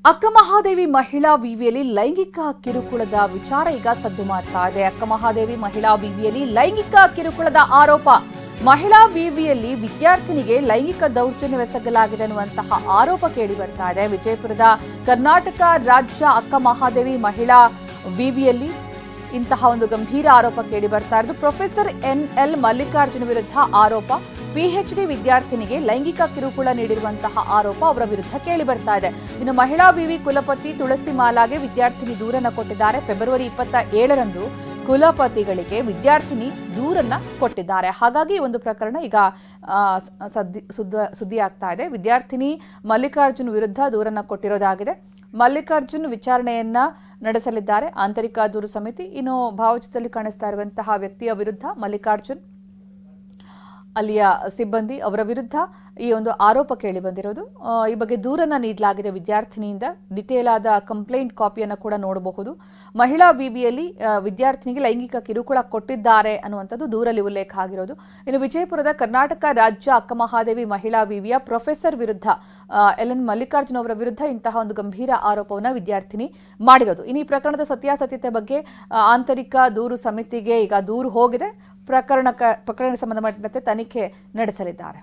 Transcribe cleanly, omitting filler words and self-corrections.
ಅಕ್ಕಮಹಾದೇವಿ ಮಹಿಳಾ ವಿವಿಯಲ್ಲಿ ಲೈಂಗಿಕ ಕಿರುಕುಳದ ವಿಚಾರ ಈಗ ಸದ್ದು ಮಾಡ್ತಾ ಇದೆ. ಅಕ್ಕಮಹಾದೇವಿ ಮಹಿಳಾ ವಿವಿಯಲ್ಲಿ ಲೈಂಗಿಕ ಕಿರುಕುಳದ ಆರೋಪ. ಮಹಿಳಾ ವಿವಿಯಲ್ಲಿ ವಿದ್ಯಾರ್ಥಿನಿಗೆ ಲೈಂಗಿಕ ದೌರ್ಜನ್ಯವೆಸಗಲಾಗಿದೆ ಅನ್ನುವಂತಹ ಆರೋಪ ಕೇಳಿ ಬರ್ತಾ ಇದೆ. ವಿಜಯಪುರದ ಕರ್ನಾಟಕ ರಾಜ್ಯ ಅಕ್ಕಮಹಾದೇವಿ ಮಹಿಳಾ ವಿವಿಯಲ್ಲಿ ಇಂತಹ ಒಂದು ಗಂಭೀರ ಆರೋಪ ಕೇಳಿ ಬರ್ತಾ ಇರೋದು. ಪ್ರೊಫೆಸರ್ ಎನ್.ಎಲ್. ಮಲ್ಲಿಕಾರ್ಜುನ ವಿರುದ್ಧ ಆರೋಪ. ಪಿಎಚ್ಡಿ ವಿದ್ಯಾರ್ಥಿನಿಗೆ ಲೈಂಗಿಕ ಕಿರುಕುಳ ನೀಡಿರುವಂತಹ ಆರೋಪ ಅವರ ವಿರುದ್ಧ ಕೇಳಿ ಬರ್ತಾ ಇದೆ. ಇನ್ನು ಮಹಿಳಾ ವಿವಿ ಕುಲಪತಿ ತುಳಸಿ ಮಾಲಾಗೆ ವಿದ್ಯಾರ್ಥಿನಿ ದೂರನ್ನ ಕೊಟ್ಟಿದ್ದಾರೆ. ಫೆಬ್ರವರಿ 27ರಂದು ಕುಲಪತಿಗಳಿಗೆ ವಿದ್ಯಾರ್ಥಿನಿ ದೂರನ್ನ ಕೊಟ್ಟಿದ್ದಾರೆ. ಹಾಗಾಗಿ ಒಂದು ಪ್ರಕರಣ ಈಗ ಸುದ್ದಿ ಆಗ್ತಾ ಇದೆ. ವಿದ್ಯಾರ್ಥಿನಿ ಮಲ್ಲಿಕಾರ್ಜುನ್ ವಿರುದ್ಧ ದೂರನ್ನ ಕೊಟ್ಟಿರೋದಾಗಿದೆ. ಮಲ್ಲಿಕಾರ್ಜುನ್ ವಿಚಾರಣೆಯನ್ನ ನಡೆಸಲಿದ್ದಾರೆ ಆಂತರಿಕ ದೂರು ಸಮಿತಿ. ಇನ್ನು ಭಾವಚಿತ್ರದಲ್ಲಿ ಕಾಣಿಸ್ತಾ ಇರುವಂತಹ ವ್ಯಕ್ತಿಯ ವಿರುದ್ಧ ಮಲ್ಲಿಕಾರ್ಜುನ್ ಅಲ್ಲಿಯ ಸಿಬ್ಬಂದಿ ಅವರ ವಿರುದ್ಧ ಈ ಒಂದು ಆರೋಪ ಕೇಳಿ ಬಂದಿರೋದು. ಈ ಬಗ್ಗೆ ದೂರನ್ನ ನೀಡಲಾಗಿದೆ ವಿದ್ಯಾರ್ಥಿನಿಯಿಂದ. ಡಿಟೇಲ್ ಆದ ಕಂಪ್ಲೇಂಟ್ ಕಾಪಿಯನ್ನು ಕೂಡ ನೋಡಬಹುದು. ಮಹಿಳಾ ವಿವಿಯಲ್ಲಿ ವಿದ್ಯಾರ್ಥಿನಿಗೆ ಲೈಂಗಿಕ ಕಿರುಕುಳ ಕೊಟ್ಟಿದ್ದಾರೆ ಅನ್ನುವಂಥದ್ದು ದೂರಲ್ಲಿ ಉಲ್ಲೇಖ ಆಗಿರೋದು. ಇನ್ನು ವಿಜಯಪುರದ ಕರ್ನಾಟಕ ರಾಜ್ಯ ಅಕ್ಕಮಹಾದೇವಿ ಮಹಿಳಾ ವಿವಿಯ ಪ್ರೊಫೆಸರ್ ವಿರುದ್ಧ ಎಲ್.ಎನ್. ಮಲ್ಲಿಕಾರ್ಜುನ್ ಅವರ ವಿರುದ್ಧ ಇಂತಹ ಒಂದು ಗಂಭೀರ ಆರೋಪವನ್ನು ವಿದ್ಯಾರ್ಥಿನಿ ಮಾಡಿರೋದು. ಇನ್ನು ಈ ಪ್ರಕರಣದ ಸತ್ಯಾಸತ್ಯತೆ ಬಗ್ಗೆ ಆಂತರಿಕ ದೂರು ಸಮಿತಿಗೆ ಈಗ ದೂರು ಹೋಗಿದೆ. ಪ್ರಕರಣ ಸಂಬಂಧಪಟ್ಟಂತೆ ತನಿಖೆ ನಡೆಸಲಿದ್ದಾರೆ.